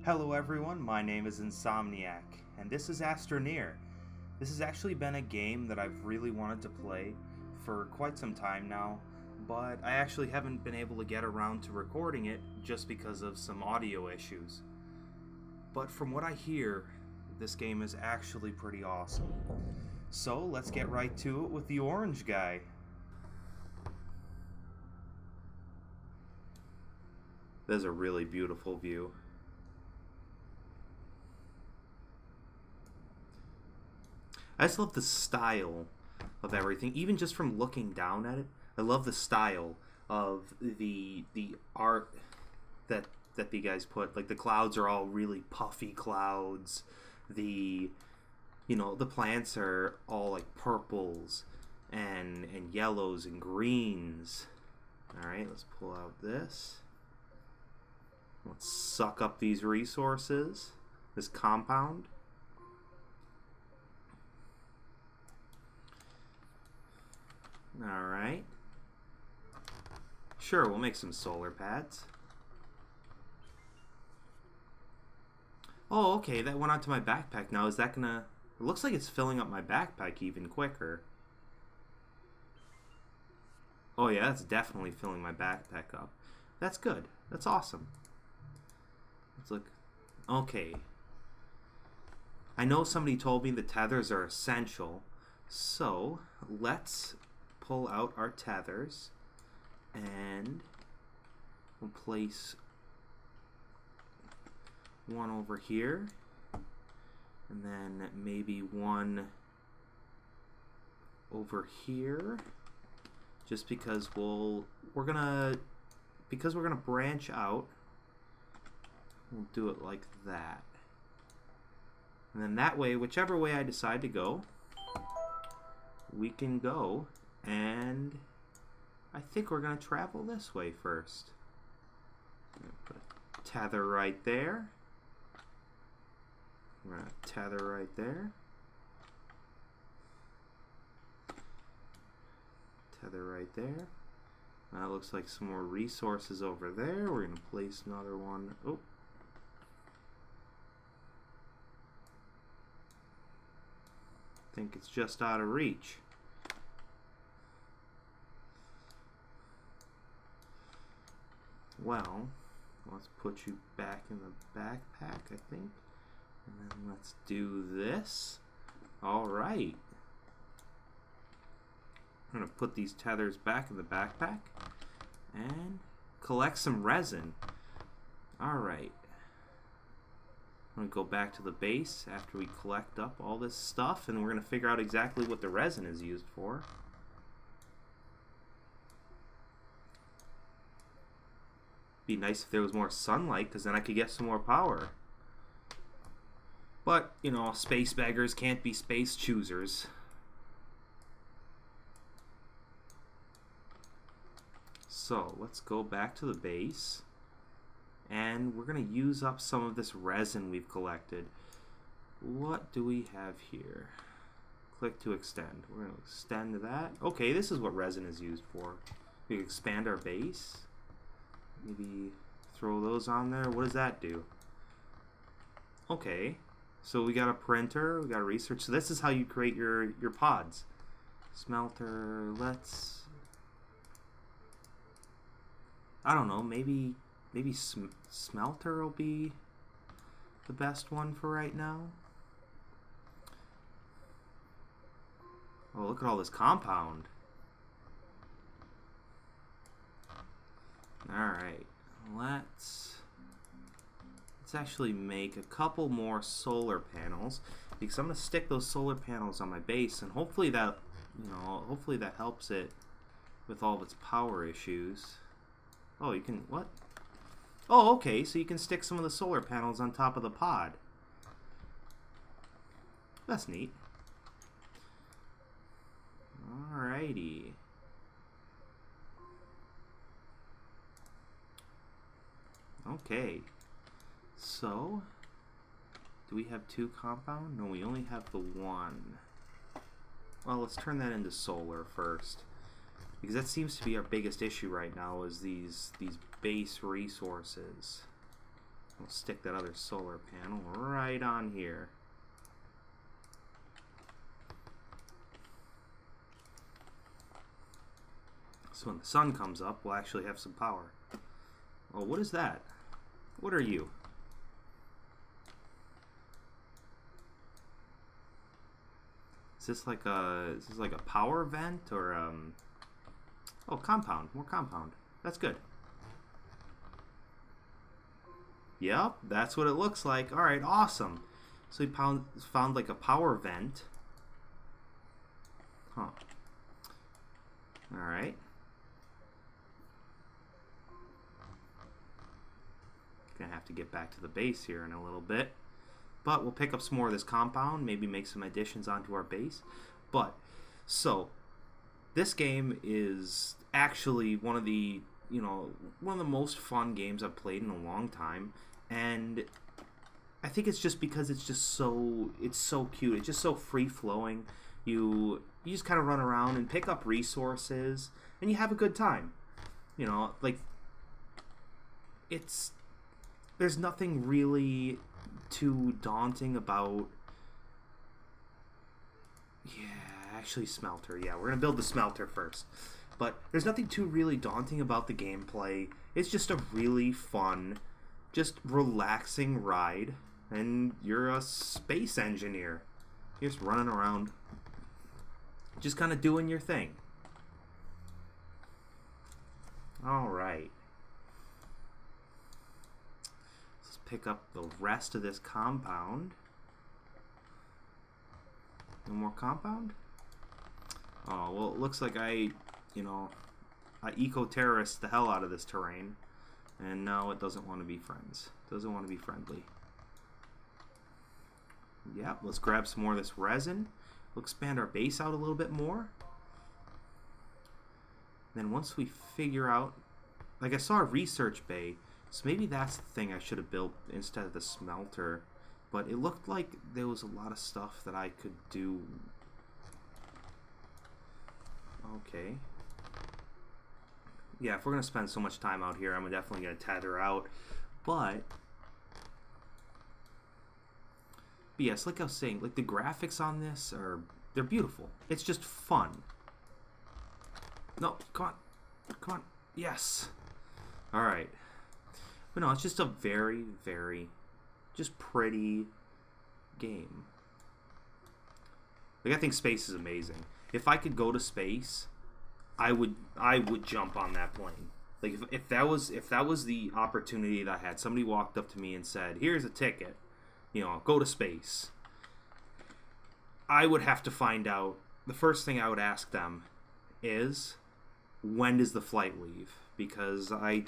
Hello everyone, my name is Insomniac, and this is Astroneer. This has actually been a game that I've really wanted to play for quite some time now, but I actually haven't been able to get around to recording it just because of some audio issues. But from what I hear, this game is actually pretty awesome. So let's get right to it with the orange guy. There's a really beautiful view. I just love the style of everything, even just from looking down at it. I love the style of the art that the guys put. Like the clouds are all really puffy clouds. The plants are all like purples and yellows and greens. All right, let's pull out this. Let's suck up these resources, this compound. Alright. Sure, we'll make some solar pads. Oh, okay, that went onto my backpack now. Is that gonna... It looks like it's filling up my backpack even quicker. Oh yeah, that's definitely filling my backpack up. That's good. That's awesome. Let's look. Okay. I know somebody told me the tethers are essential, so let's pull out our tethers and we'll place one over here and then maybe one over here, just because we're gonna branch out. We'll do it like that. And then that way, whichever way I decide to go, we can go. And I think we're going to travel this way first. Put a tether right there. We're going to tether right there. Tether right there. That looks like some more resources over there. We're going to place another one. Oh. I think it's just out of reach. Well, let's put you back in the backpack, I think. And then let's do this. Alright. I'm going to put these tethers back in the backpack and collect some resin. Alright. I'm going to go back to the base after we collect up all this stuff, and we're going to figure out exactly what the resin is used for. Be nice if there was more sunlight, because then I could get some more power. But, you know, space beggars can't be space choosers. So, let's go back to the base. And we're going to use up some of this resin we've collected. What do we have here? Click to extend. We're going to extend that. Okay, this is what resin is used for. We can expand our base. Maybe throw those on there. What does that do? Okay, so we got a printer, we got a research. So this is how you create your pods. Smelter, let's... I don't know, maybe smelter will be the best one for right now. Oh, look at all this compound. Alright, let's actually make a couple more solar panels, because I'm going to stick those solar panels on my base, and hopefully that, hopefully that helps it with all of its power issues. Oh, you can, what? Oh, okay, so you can stick some of the solar panels on top of the pod. That's neat. Alrighty. Okay, so do we have two compound? No, we only have the one. Well, let's turn that into solar first, because that seems to be our biggest issue right now, is these base resources. We'll stick that other solar panel right on here. So when the sun comes up, we'll actually have some power. Oh, what is that? What are you? Is this like a power vent or oh, compound, more compound. That's good. Yep, that's what it looks like. All right, awesome. So we found like a power vent. Huh. All right. Gonna have to get back to the base here in a little bit. But we'll pick up some more of this compound, maybe make some additions onto our base. But, so, this game is actually one of the most fun games I've played in a long time. And I think it's just because it's so cute. It's just so free-flowing. You just kind of run around and pick up resources, and you have a good time. You know, like, there's nothing really too daunting about... Yeah, actually smelter. Yeah, we're going to build the smelter first. But there's nothing too really daunting about the gameplay. It's just a really fun, just relaxing ride. And you're a space engineer. You're just running around, just kind of doing your thing. Alright. Let's pick up the rest of this compound. No more compound? Oh, well, it looks like I eco-terrorist the hell out of this terrain. And no, it doesn't want to be friends. It doesn't want to be friendly. Yeah, let's grab some more of this resin. We'll expand our base out a little bit more. Then once we figure out... Like, I saw a research bay, so maybe that's the thing I should have built instead of the smelter. But it looked like there was a lot of stuff that I could do. Okay. Yeah, if we're going to spend so much time out here, I'm definitely going to tether out. But yes, like I was saying, like the graphics on this they're beautiful. It's just fun. No, come on. Come on. Yes. Alright. But no, it's just a very, very just pretty game. Like, I think space is amazing. If I could go to space, I would jump on that plane. Like, if that was the opportunity that I had, somebody walked up to me and said, "Here's a ticket, go to space." I would have to find out. The first thing I would ask them is, when does the flight leave? Because I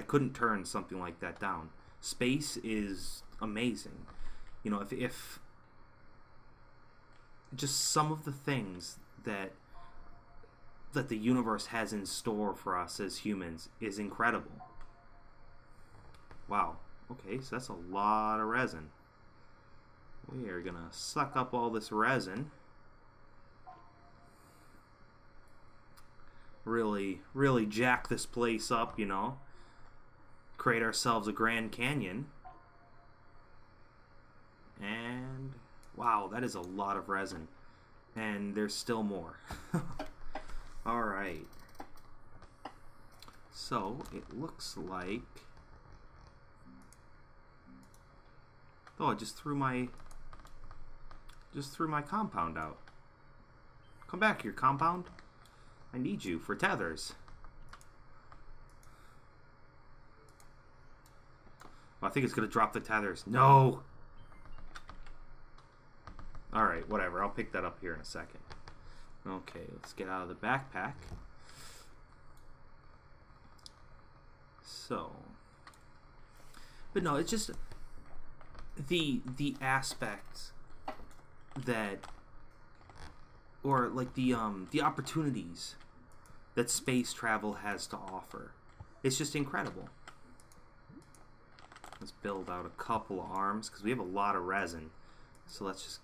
couldn't turn something like that down. Space is amazing. If just some of the things that the universe has in store for us as humans is incredible. Wow. Okay, so that's a lot of resin. We are gonna suck up all this resin. Really, really jack this place up, create ourselves a Grand Canyon. And wow, that is a lot of resin. And there's still more. Alright. So it looks like, oh, I just threw my compound out. Come back here, compound. I need you for tethers. Oh, I think it's gonna drop the tethers. No. Alright, whatever. I'll pick that up here in a second. Okay, let's get out of the backpack. So, but no, it's just the aspects that, or like the opportunities that space travel has to offer. It's just incredible. Let's build out a couple of arms because we have a lot of resin. So let's just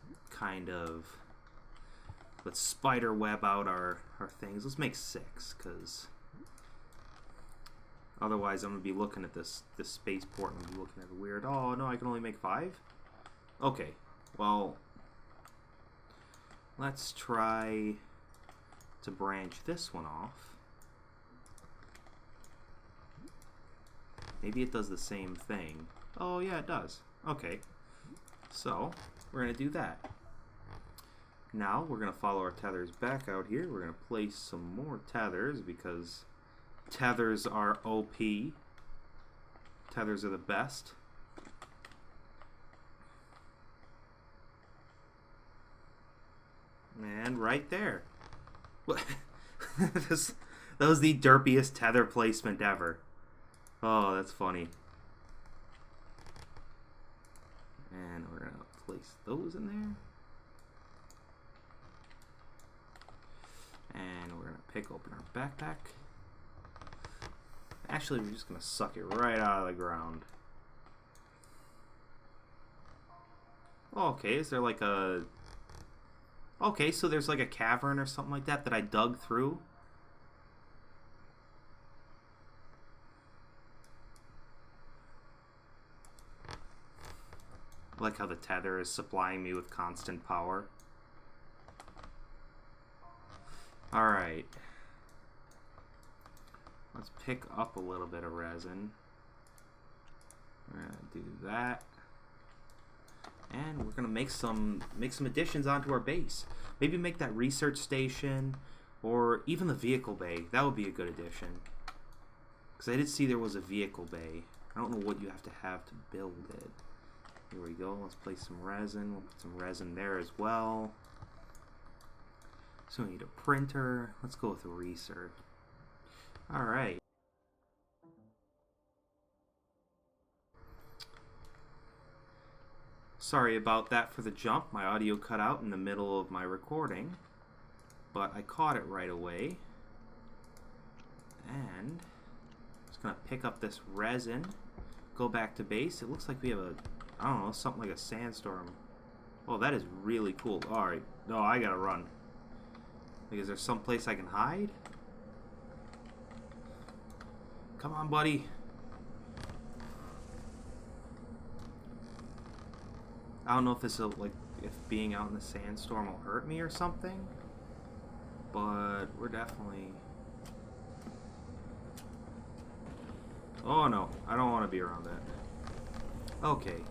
let's spider web out our things. Let's make 6 because Otherwise, I'm going to be looking at this spaceport and be looking at it weird. Oh, no, I can only make 5? Okay, well, let's try to branch this one off. Maybe it does the same thing. Oh, yeah, it does. Okay, so we're going to do that. Now, we're going to follow our tethers back out here. We're going to place some more tethers because tethers are OP. Tethers are the best. And right there. That was the derpiest tether placement ever. Oh, that's funny. And we're going to place those in there. And we're going to pick open our backpack. Actually, we're just going to suck it right out of the ground. Okay, is there like a... Okay, so there's like a cavern or something like that that I dug through. I like how the tether is supplying me with constant power. Alright. Let's pick up a little bit of resin. We're gonna do that. And we're gonna make some additions onto our base. Maybe make that research station or even the vehicle bay. That would be a good addition. Because I did see there was a vehicle bay. I don't know what you have to build it. Here we go. Let's place some resin. We'll put some resin there as well. So we need a printer. Let's go with a research. Alright. Sorry about that for the jump. My audio cut out in the middle of my recording. But I caught it right away. And I'm just going to pick up this resin. Go back to base. It looks like we have a, I don't know, something like a sandstorm. Oh, that is really cool. Alright. No, I gotta run. Like, is there some place I can hide? Come on, buddy. I don't know if this will, like, if being out in the sandstorm will hurt me or something. But we're definitely... Oh no, I don't want to be around that. Okay.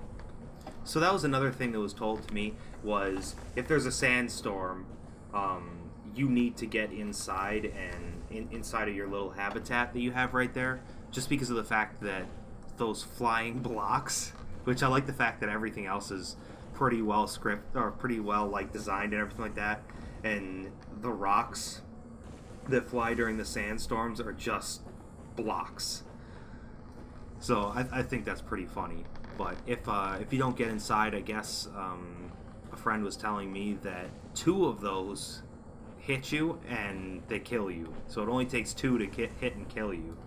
So that was another thing that was told to me, was if there's a sandstorm, you need to get inside and inside of your little habitat that you have right there, just because of the fact that those flying blocks, which I like the fact that everything else is pretty well scripted or pretty well like designed and everything like that, and the rocks that fly during the sandstorms are just blocks. So I think that's pretty funny. But if you don't get inside, I guess a friend was telling me that 2 of those hit you and they kill you. So it only takes 2 to hit and kill you.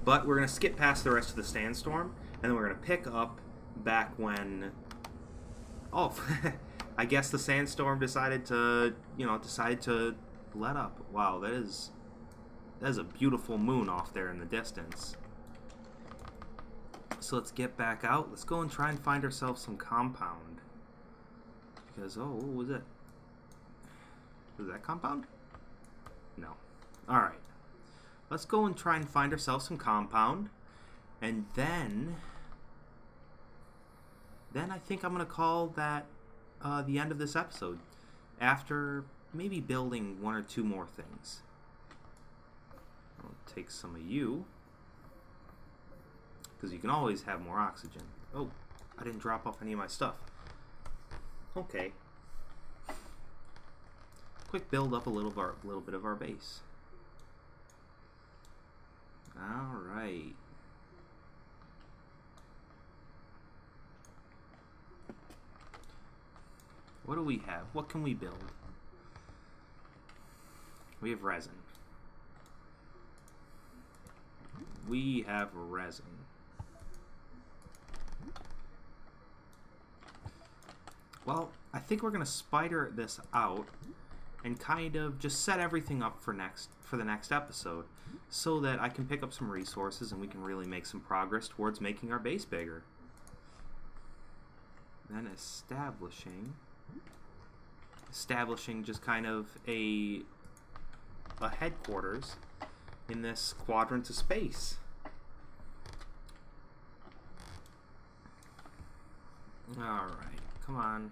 But we're going to skip past the rest of the sandstorm, and then we're going to pick up back when... Oh, I guess the sandstorm decided to let up. Wow, that is a beautiful moon off there in the distance. So let's get back out. Let's go and try and find ourselves some compound. Because, oh, what was it? Was that compound? No. Alright. Let's go and try and find ourselves some compound. And then I think I'm going to call that the end of this episode. After maybe building 1 or 2 more things. I'll take some of you. Because you can always have more oxygen. Oh, I didn't drop off any of my stuff. Okay. Quick build up a little bit of our base. Alright. What do we have? What can we build? We have resin. We have resin. Well, I think we're going to spider this out and kind of just set everything up for the next episode. so that I can pick up some resources and we can really make some progress towards making our base bigger. Then establishing just kind of a headquarters in this quadrant of space. Alright, come on.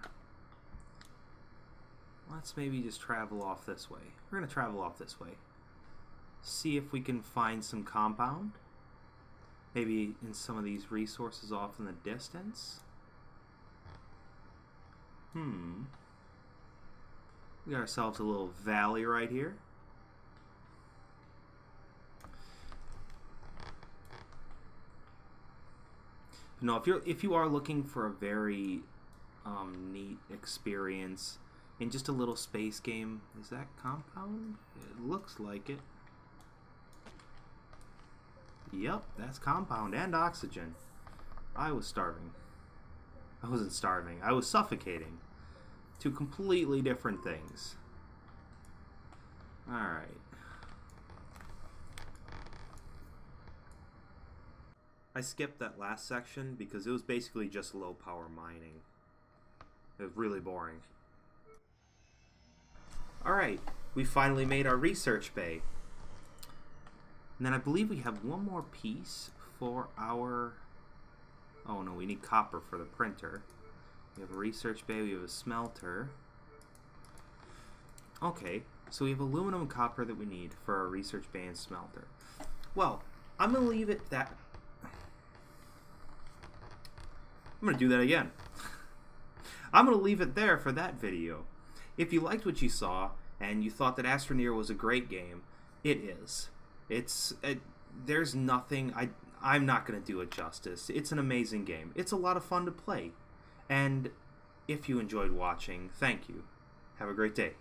Let's maybe just travel off this way. We're going to travel off this way. See if we can find some compound. Maybe in some of these resources off in the distance. We got ourselves a little valley right here. No, if you are looking for a very neat experience in just a little space game, is that compound? It looks like it. Yep, that's compound and oxygen. I was starving. I wasn't starving. I was suffocating. Two completely different things. Alright. I skipped that last section because it was basically just low power mining. It was really boring. Alright, we finally made our research bay. And then I believe we have one more piece for our... Oh no, we need copper for the printer. We have a research bay, we have a smelter. Okay, so we have aluminum and copper that we need for our research bay and smelter. Well, I'm going to leave it that... I'm going to do that again. I'm going to leave it there for that video. If you liked what you saw and you thought that Astroneer was a great game, it is. There's nothing... I'm not going to do it justice. It's an amazing game. It's a lot of fun to play. And if you enjoyed watching, thank you. Have a great day.